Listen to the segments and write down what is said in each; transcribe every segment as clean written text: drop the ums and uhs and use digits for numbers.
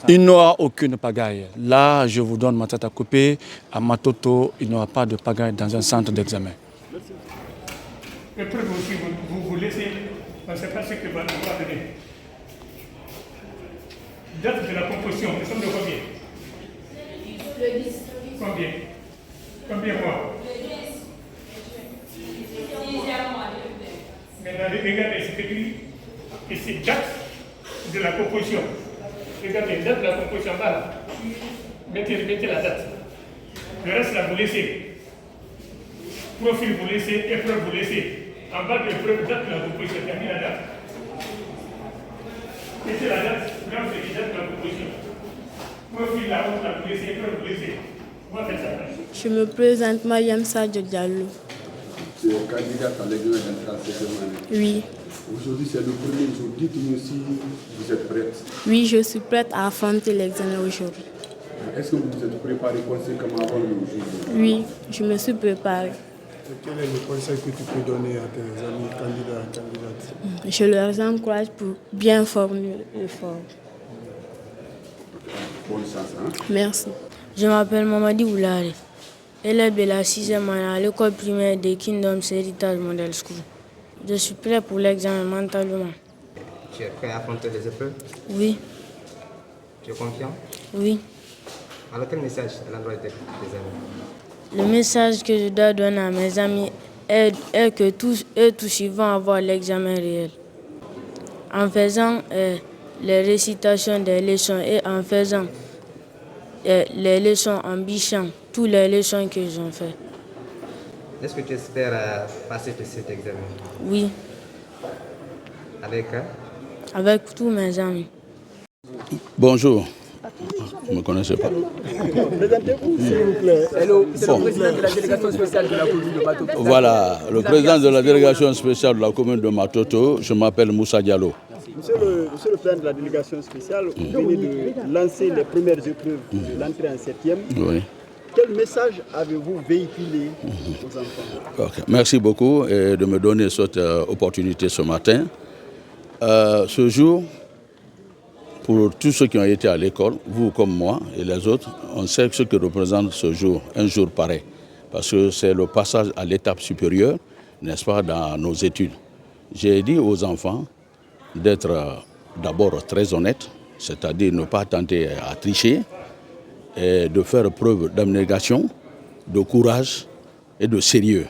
Il n'y aura aucune pagaille. Là, je vous donne ma tête à couper. À Matoto, il n'y aura pas de pagaille dans un centre d'examen. Et puis aussi, vous laissez, on ne sait pas ce que va nous donner. Date de la composition, nous sommes de combien? Le 10. Combien? Combien mois? Le 10. 6e mois. Maintenant, regardez, c'est écrit, et c'est date de la composition. Regardez, date de la composition, là. Mettez la date. Le reste, là, vous laissez. Profil, vous laissez. Épreuve, vous laissez. En bas de l'épreuve, date de la composition. Il y a mis la date. Mettez la date. Là, vous avez date de la composition. Profil, là, vous laissez. Épreuve, vous laissez. On va faire ça. Je me présente Mariam Sadio Diallo. Tu es candidate à l'examen d'entrée en septième année. Oui. Aujourd'hui, c'est le premier jour. Dites-nous si vous êtes prête. Oui, je suis prête à affronter l'examen aujourd'hui. Est-ce que vous vous êtes préparé conséquemment avant le jour? Oui, je me suis préparée. Quel est le conseil que tu peux donner à tes amis candidats et candidates? Je leur encourage pour bien formuler l'effort. Bonne chance, hein? Merci. Je m'appelle Mamadi Oulari, élève de la 6e année à l'école primaire de Kingdom Heritage Model School. Je suis prêt pour l'examen mentalement. Tu es prêt à affronter les épreuves? Oui. Tu es confiant? Oui. Alors quel message à l'endroit de tes amis? Le message que je dois donner à mes amis est que tous ils vont avoir l'examen réel. En faisant les récitations des leçons et en faisant les leçons en bichant, toutes les leçons qu'ils ont fait. Est-ce que tu espères passer cet examen? Oui. Avec Avec tous mes amis. Bonjour. Vous ne me connaissez pas. Présentez-vous, s'il vous plaît. Hello, c'est le président de la délégation spéciale de la commune de Matoto. Voilà, le président de la délégation spéciale de la commune de Matoto, je m'appelle Moussa Diallo. Monsieur le président de la délégation spéciale, vous venez de lancer les premières épreuves de l'entrée en septième. Oui. Quel message avez-vous véhiculé aux enfants? Okay. Merci beaucoup de me donner cette opportunité ce matin. Ce jour, pour tous ceux qui ont été à l'école, vous comme moi et les autres, on sait ce que représente ce jour, un jour pareil. Parce que c'est le passage à l'étape supérieure, n'est-ce pas, dans nos études. J'ai dit aux enfants d'être d'abord très honnêtes, c'est-à-dire ne pas tenter à tricher, et de faire preuve d'abnégation, de courage et de sérieux.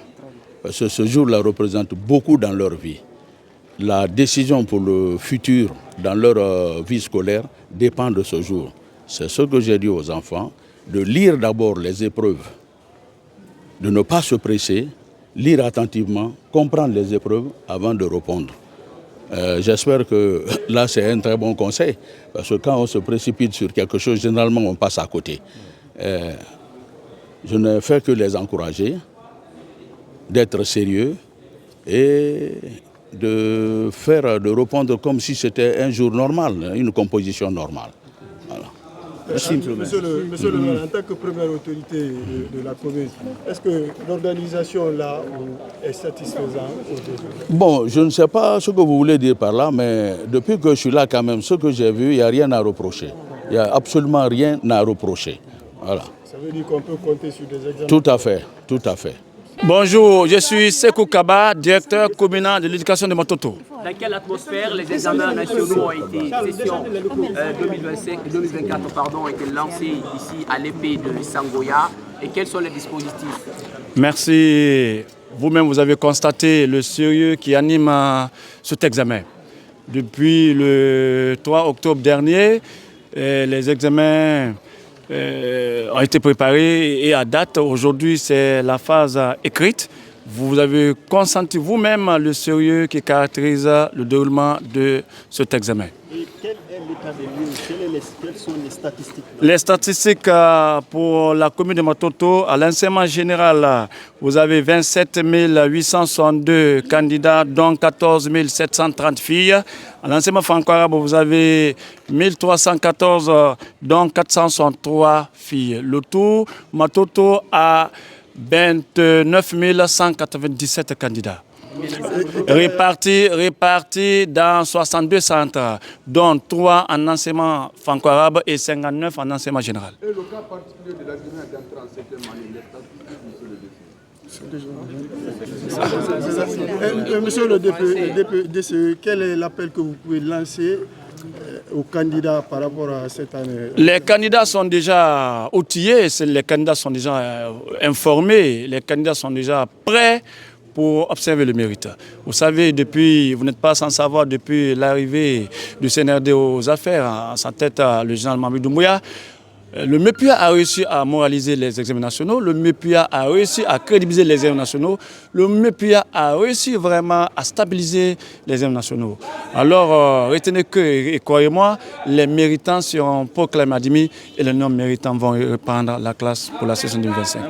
Parce que ce jour-là représente beaucoup dans leur vie. La décision pour le futur dans leur vie scolaire dépend de ce jour. C'est ce que j'ai dit aux enfants, de lire d'abord les épreuves, de ne pas se presser, lire attentivement, comprendre les épreuves avant de répondre. J'espère que là c'est un très bon conseil, parce que quand on se précipite sur quelque chose, généralement on passe à côté. Je ne fais que les encourager, d'être sérieux et de répondre comme si c'était un jour normal, une composition normale. Voilà. Monsieur le maire, en tant que première autorité de la commune, est-ce que l'organisation là est satisfaisante aujourd'hui? Bon, je ne sais pas ce que vous voulez dire par là, mais depuis que je suis là quand même, ce que j'ai vu, il n'y a rien à reprocher. Il n'y a absolument rien à reprocher. Voilà. Ça veut dire qu'on peut compter sur des examens? Tout à fait, tout à fait. Bonjour, je suis Sekou Kaba, directeur communal de l'éducation de Matoto. Dans quelle atmosphère les examens nationaux ont été, session 2024 ont été lancés ici à l'épée de Sangoya et quels sont les dispositifs? Merci. Vous-même, vous avez constaté le sérieux qui anime cet examen. Depuis le 3 octobre dernier, les examens ont été préparés et à date, aujourd'hui, c'est la phase écrite. Vous avez consenti vous-même le sérieux qui caractérise le déroulement de cet examen. Et quel est l'état des lieux? Quelles sont les statistiques? Les statistiques pour la commune de Matoto, à l'enseignement général, vous avez 27 862 candidats, dont 14 730 filles. À l'enseignement franco-arabe, vous avez 1314, dont 463 filles. Le tout, Matoto a 29 197 candidats. répartis dans 62 centres, dont 3 en enseignement franco-arabe et 59 en enseignement général. Et le cas particulier de la Guinée d'entrer en septième année, les statistiques, Monsieur le DPDC, quel est l'appel que vous pouvez lancer aux candidats par rapport à cette année? Les candidats sont déjà outillés, les candidats sont déjà informés, les candidats sont déjà prêts pour observer le mérite. Vous savez, vous n'êtes pas sans savoir, depuis l'arrivée du CNRD aux affaires, à sa tête le général Mamadi Doumbouya, le MEPUA a réussi à moraliser les examens nationaux, le MEPUA a réussi à crédibiliser les examens nationaux, le MEPUA a réussi vraiment à stabiliser les examens nationaux. Alors, retenez que, et croyez-moi, les méritants seront proclamés à Dimi et les non-méritants vont reprendre la classe pour la session 2025.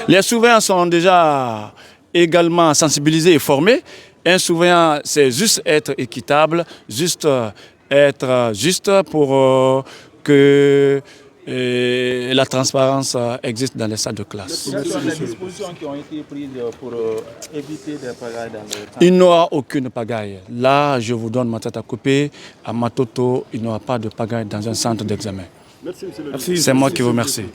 Les surveillants sont déjà également sensibilisés et formés. Un surveillant, c'est juste être équitable, juste être juste pour que la transparence existe dans les salles de classe. Les dispositions qui ont été prises pour éviter des pagailles dans le temps. Il n'y aura aucune pagaille. Là, je vous donne ma tête à couper. À Matoto, il n'y aura pas de pagaille dans un centre d'examen. Merci, monsieur le C'est moi qui vous remercie.